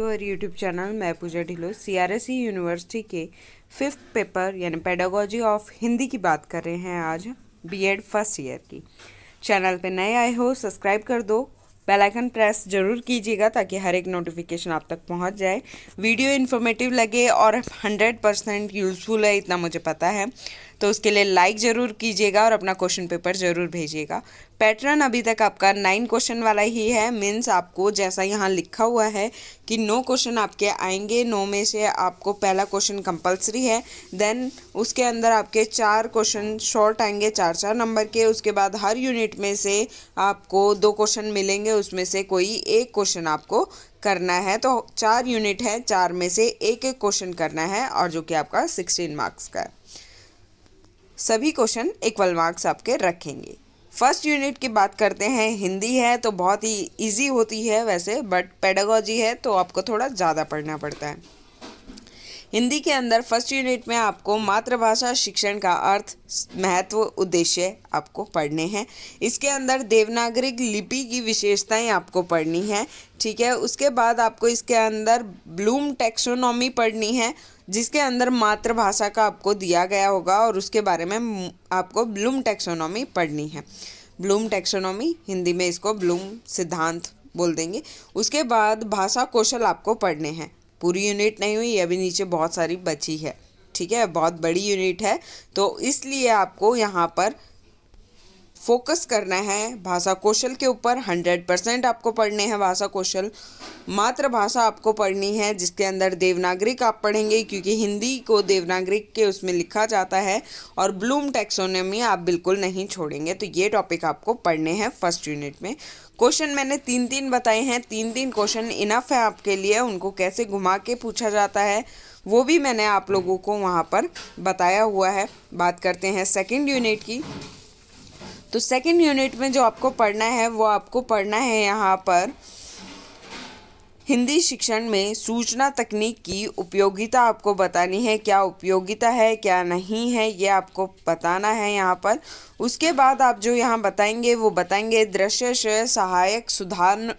To our YouTube channel. मैं पूजा Dhillon CRSE university के 5th paper यानी पेडागोजी ऑफ हिंदी की बात कर रहे हैं आज BEd फर्स्ट ईयर की। चैनल पे नए आए हो सब्सक्राइब कर दो, बेल आइकन प्रेस जरूर कीजिएगा ताकि हर एक नोटिफिकेशन आप तक पहुंच जाए। वीडियो इन्फॉर्मेटिव लगे और 100% यूज़फुल है इतना मुझे पता है, तो उसके लिए लाइक ज़रूर कीजिएगा और अपना क्वेश्चन पेपर ज़रूर भेजिएगा। पैटर्न अभी तक आपका 9 क्वेश्चन वाला ही है, मीन्स आपको जैसा यहाँ लिखा हुआ है कि 9 क्वेश्चन आपके आएंगे। 9 में से आपको पहला क्वेश्चन कंपलसरी है, देन उसके अंदर आपके 4 क्वेश्चन शॉर्ट आएंगे 4-4 नंबर के। उसके बाद हर यूनिट में से आपको 2 क्वेश्चन मिलेंगे, उसमें से कोई एक क्वेश्चन आपको करना है। तो 4 यूनिट है, 4 में से एक एक क्वेश्चन करना है और जो कि आपका 16 मार्क्स का है। सभी क्वेश्चन इक्वल मार्क्स आपके रखेंगे। फर्स्ट यूनिट की बात करते हैं, हिंदी है तो बहुत ही इजी होती है वैसे, बट पेडागोजी है तो आपको थोड़ा ज़्यादा पढ़ना पड़ता है। हिंदी के अंदर फर्स्ट यूनिट में आपको मातृभाषा शिक्षण का अर्थ, महत्व, उद्देश्य आपको पढ़ने हैं। इसके अंदर देवनागरी लिपि की विशेषताएं आपको पढ़नी है, ठीक है। उसके बाद आपको इसके अंदर ब्लूम टैक्सोनॉमी पढ़नी है, जिसके अंदर मातृभाषा का आपको दिया गया होगा और उसके बारे में आपको ब्लूम टैक्सोनॉमी पढ़नी है। ब्लूम टैक्सोनॉमी हिंदी में इसको ब्लूम सिद्धांत बोल देंगे। उसके बाद भाषा कौशल आपको पढ़ने हैं। पूरी यूनिट नहीं हुई, अभी नीचे बहुत सारी बची है, ठीक है, बहुत बड़ी यूनिट है, तो इसलिए आपको यहाँ पर फोकस करना है भाषा कौशल के ऊपर। 100% आपको पढ़ने हैं भाषा कौशल। मातृभाषा आपको पढ़नी है, जिसके अंदर देवनागरिक आप पढ़ेंगे क्योंकि हिंदी को देवनागरिक के उसमें लिखा जाता है, और ब्लूम टैक्सोनॉमी आप बिल्कुल नहीं छोड़ेंगे। तो ये टॉपिक आपको पढ़ने हैं फर्स्ट यूनिट में। क्वेश्चन मैंने 3-3 बताए हैं, 3-3 क्वेश्चन इनफ है आपके लिए। उनको कैसे घुमा के पूछा जाता है वो भी मैंने आप लोगों को वहाँ पर बताया हुआ है। बात करते हैं सेकेंड यूनिट की। तो सेकेंड यूनिट में जो आपको पढ़ना है वो आपको पढ़ना है यहाँ पर हिंदी शिक्षण में सूचना तकनीक की उपयोगिता आपको बतानी है। क्या उपयोगिता है क्या नहीं है ये आपको बताना है यहाँ पर। उसके बाद आप जो यहाँ बताएंगे वो बताएंगे दृश्य से सहायक सुधार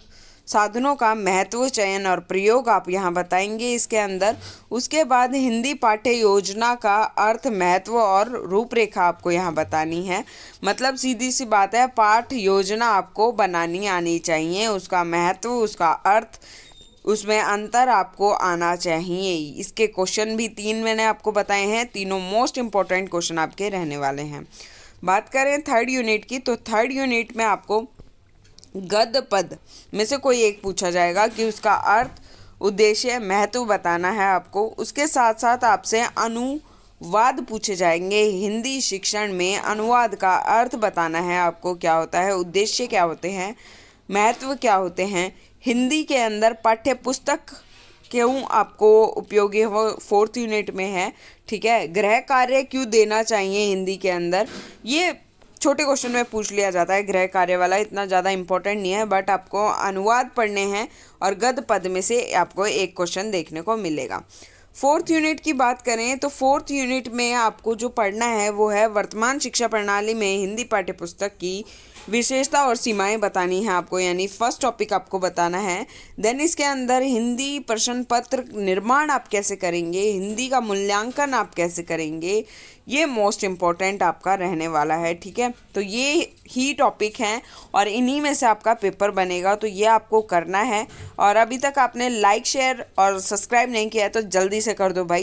साधनों का महत्व, चयन और प्रयोग आप यहाँ बताएंगे इसके अंदर। उसके बाद हिंदी पाठ्य योजना का अर्थ, महत्व और रूपरेखा आपको यहाँ बतानी है। मतलब सीधी सी बात है, पाठ योजना आपको बनानी आनी चाहिए, उसका महत्व, उसका अर्थ, उसमें अंतर आपको आना चाहिए। इसके क्वेश्चन भी 3 मैंने आपको बताए हैं, तीनों मोस्ट इम्पोर्टेंट क्वेश्चन आपके रहने वाले हैं। बात करें थर्ड यूनिट की, तो थर्ड यूनिट में आपको गद्य पद में से कोई एक पूछा जाएगा कि उसका अर्थ, उद्देश्य, महत्व बताना है आपको। उसके साथ साथ आपसे अनुवाद पूछे जाएंगे। हिंदी शिक्षण में अनुवाद का अर्थ बताना है आपको, क्या होता है, उद्देश्य क्या होते हैं, महत्व क्या होते हैं। हिंदी के अंदर पाठ्य पुस्तक क्यों आपको उपयोगी हो, 4th यूनिट में है, ठीक है। गृह कार्य क्यों देना चाहिए हिंदी के अंदर, ये छोटे क्वेश्चन में पूछ लिया जाता है। गृह कार्य वाला इतना ज़्यादा इंपॉर्टेंट नहीं है, बट आपको अनुवाद पढ़ने हैं और गद्य पद में से आपको एक क्वेश्चन देखने को मिलेगा। 4th यूनिट की बात करें तो 4th यूनिट में आपको जो पढ़ना है वो है वर्तमान शिक्षा प्रणाली में हिंदी पाठ्यपुस्तक की विशेषता और सीमाएं बतानी है आपको, यानी फर्स्ट टॉपिक आपको बताना है। देन इसके अंदर हिंदी प्रश्न पत्र निर्माण आप कैसे करेंगे, हिंदी का मूल्यांकन आप कैसे करेंगे, ये मोस्ट इम्पॉर्टेंट आपका रहने वाला है, ठीक है। तो ये ही टॉपिक हैं और इन्हीं में से आपका पेपर बनेगा, तो ये आपको करना है। और अभी तक आपने लाइक, शेयर और सब्सक्राइब नहीं किया है तो जल्दी से कर दो भाई।